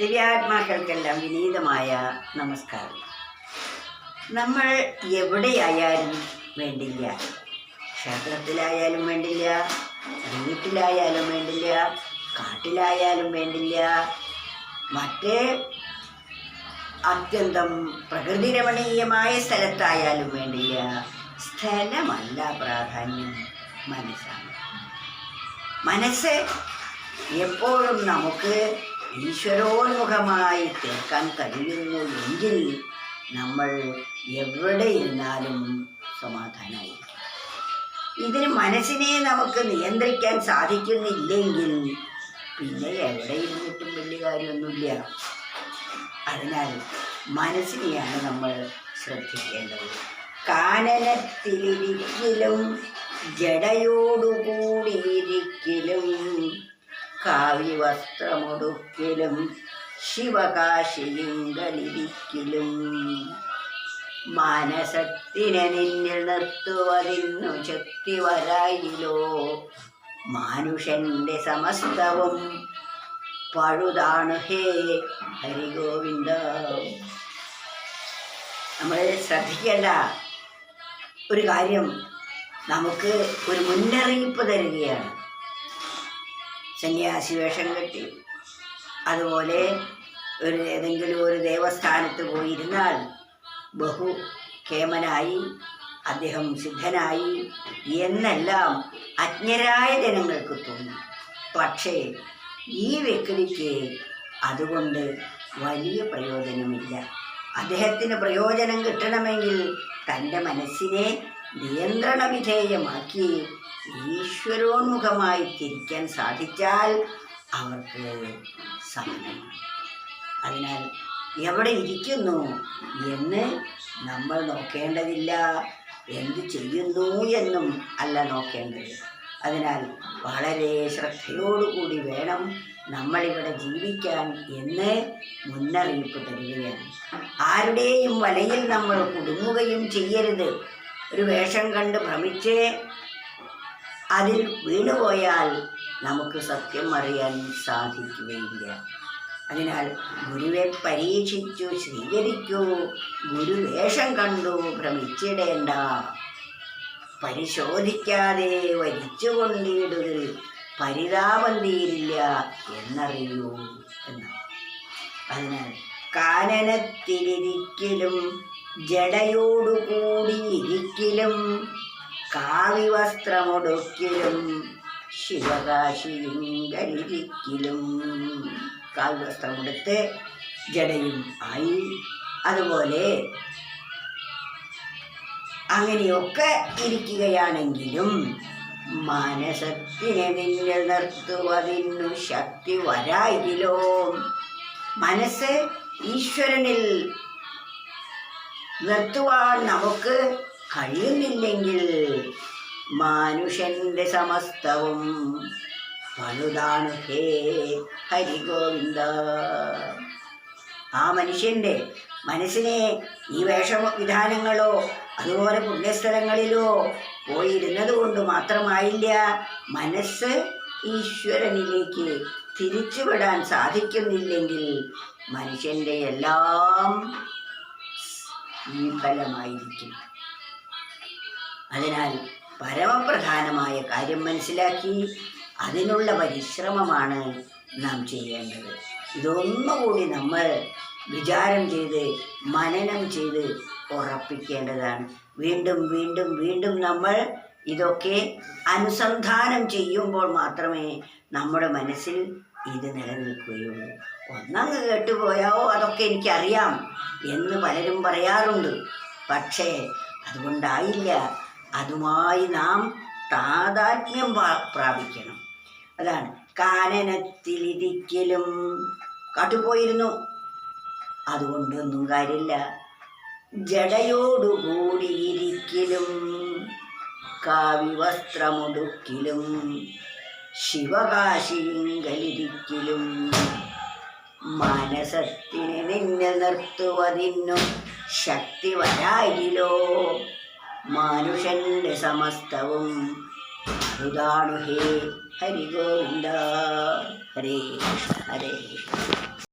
ദിവ്യാത്മാക്കൾക്കെല്ലാം വിനീതമായ നമസ്കാരം. നമ്മൾ എവിടെയായാലും വേണ്ടില്ല, ക്ഷേത്രത്തിലായാലും വേണ്ടില്ല, വീട്ടിലായാലും വേണ്ടില്ല, കാട്ടിലായാലും വേണ്ടില്ല, മറ്റേ അത്യന്തം പ്രകൃതിരമണീയമായ സ്ഥലത്തായാലും വേണ്ടില്ല, സ്ഥലമല്ല പ്രാധാന്യം, മനസ്സാണ്. മനസ്സ് എപ്പോഴും നമുക്ക് ഈശ്വരോന്മുഖമായി തീർക്കാൻ കഴിയുന്നു എങ്കിൽ നമ്മൾ എവിടെ ഇരുന്നാലും സമാധാനമായിരിക്കും. ഇതിന് മനസ്സിനെ നമുക്ക് നിയന്ത്രിക്കാൻ സാധിക്കുന്നില്ലെങ്കിൽ പിന്നെ എവിടെ ഇരുന്നിട്ടും വലിയ കാര്യമൊന്നുമില്ല. അതിനാൽ മനസ്സിനെയാണ് നമ്മൾ ശ്രദ്ധിക്കേണ്ടത്. കാനനത്തിലിരിക്കലും ജടയോടുകൂടിയിരിക്കലും കാവ്യവസ്ത്രമൊടുക്കലും ശിവകാശിലിംഗലിരിക്കലും മാനസത്തിനെ നിന്നിൽ നിർത്തുവതിന്നു ശക്തി വരായിലോ മാനുഷന്റെ സമസ്തവും പഴുതാണ് ഹേ ഹരിഗോവിന്ദ. നമ്മൾ ശ്രദ്ധിക്കേണ്ട ഒരു കാര്യം നമുക്ക് ഒരു മുന്നറിയിപ്പ് തരികയാണ്. സന്യാസി വേഷം കെട്ടി അതുപോലെ ഏതെങ്കിലും ഒരു ദേവസ്ഥാനത്ത് പോയിരുന്നാൽ ബഹു കേമനായി അദ്ദേഹം സിദ്ധനായി എന്നെല്ലാം അജ്ഞരായ ജനങ്ങൾക്ക് തോന്നും. പക്ഷേ ഈ വ്യക്തിക്ക് അതുകൊണ്ട് വലിയ പ്രയോജനമില്ല. അദ്ദേഹത്തിന് പ്രയോജനം കിട്ടണമെങ്കിൽ തൻ്റെ മനസ്സിനെ നിയന്ത്രണ വിധേയമാക്കി ഈശ്വരോന്മുഖമായി തിരിക്കാൻ സാധിച്ചാൽ അവർക്ക് സഫലമാണ്. അതിനാൽ എവിടെ ഇരിക്കുന്നു എന്ന് നമ്മൾ നോക്കേണ്ടതില്ല, എന്ത് ചെയ്യുന്നു എന്നും അല്ല നോക്കേണ്ടത്. അതിനാൽ വളരെ ശ്രദ്ധയോടുകൂടി വേണം നമ്മളിവിടെ ജീവിക്കാൻ എന്ന് മുന്നറിയിപ്പ് തരികയാണ്. ആരുടെയും വലയിൽ നമ്മൾ കുടുങ്ങുകയും ചെയ്യരുത്. ഒരു വേഷം കണ്ട് ഭ്രമിച്ച് അതിൽ വീണുപോയാൽ നമുക്ക് സത്യം അറിയാൻ സാധിക്കുകയില്ല. അതിനാൽ ഗുരുവെ പരീക്ഷിച്ചു സ്വീകരിക്കൂ, ഗുരുവേഷം കണ്ടു ഭ്രമിച്ചിടേണ്ട, പരിശോധിക്കാതെ വരിച്ചുകൊണ്ടിടുകിൽ പരിതാപം തീരില്ല എന്നറിയൂ എന്ന്. അതിനാൽ കാനനത്തിലിരിക്കലും ജടയോടുകൂടിയിരിക്കലും കാവ്യവസ്ത്രമൊടുക്കിലും ശിവകാശിലിംഗലിരിക്കലും. കാവ്യവസ്ത്രമെടുത്ത് ജടയും ആയി, അതുപോലെ അങ്ങനെയൊക്കെ ഇരിക്കുകയാണെങ്കിലും മനസ്സത്തിനെ നിന്നിൽ നിർത്തുവതിന്നു ശക്തി വരായില്ലോ. മനസ്സ് ഈശ്വരനിൽ നിർത്തുവാൻ നമുക്ക് കഴിയുന്നില്ലെങ്കിൽ മാനുഷന്റെ സമസ്തവും പഴുതാണ് ഹേ ഹരിഗോവിന്ദ. ആ മനുഷ്യൻ്റെ മനസ്സിനെ ഈ വേഷവിധാനങ്ങളോ അതുപോലെ പുണ്യസ്ഥലങ്ങളിലോ പോയിരുന്നത് കൊണ്ട് മാത്രമായില്ല മനസ്സ് ഈശ്വരനിലേക്ക് തിരിച്ചുവിടാൻ സാധിക്കുന്നില്ലെങ്കിൽ മനുഷ്യൻ്റെ എല്ലാം വിഫലമായിരിക്കും. അതിനാൽ പരമപ്രധാനമായ കാര്യം മനസ്സിലാക്കി അതിനുള്ള പരിശ്രമമാണ് നാം ചെയ്യേണ്ടത്. ഇതൊന്നുകൂടി നമ്മൾ വിചാരം ചെയ്ത് മനനം ചെയ്ത് ഉറപ്പിക്കേണ്ടതാണ്. വീണ്ടും വീണ്ടും വീണ്ടും നമ്മൾ ഇതൊക്കെ അനുസന്ധാനം ചെയ്യുമ്പോൾ മാത്രമേ നമ്മുടെ മനസ്സിൽ ഇത് നിലനിൽക്കുകയുള്ളൂ. ഒന്നങ്ങ് കേട്ടുപോയോ അതൊക്കെ എനിക്കറിയാം എന്ന് പലരും പറയാറുണ്ട്. പക്ഷേ അതുകൊണ്ടായില്ല, അതുമായി നാം താതാത്മ്യം പ്രാപിക്കണം. അതാണ് കാനനത്തിലിരിക്കലും. കാട്ടുപോയിരുന്നു, അതുകൊണ്ടൊന്നും കാര്യമില്ല. ജടയോടുകൂടിയിരിക്കലും കാവ്യവസ്ത്രമൊടുക്കിലും ശിവകാശിലിംഗലിരിക്കലും മനസ്സത്തിനെ നിന്നെ നിർത്തുവതിന്നു ശക്തി വരായില്ലോ മാനുഷന്റെ സമസ്തവും അരുതാണു ഹേ ഹരിഗോവിന്ദ. ഹരേ കൃഷ്ണ ഹരേ കൃഷ്ണ.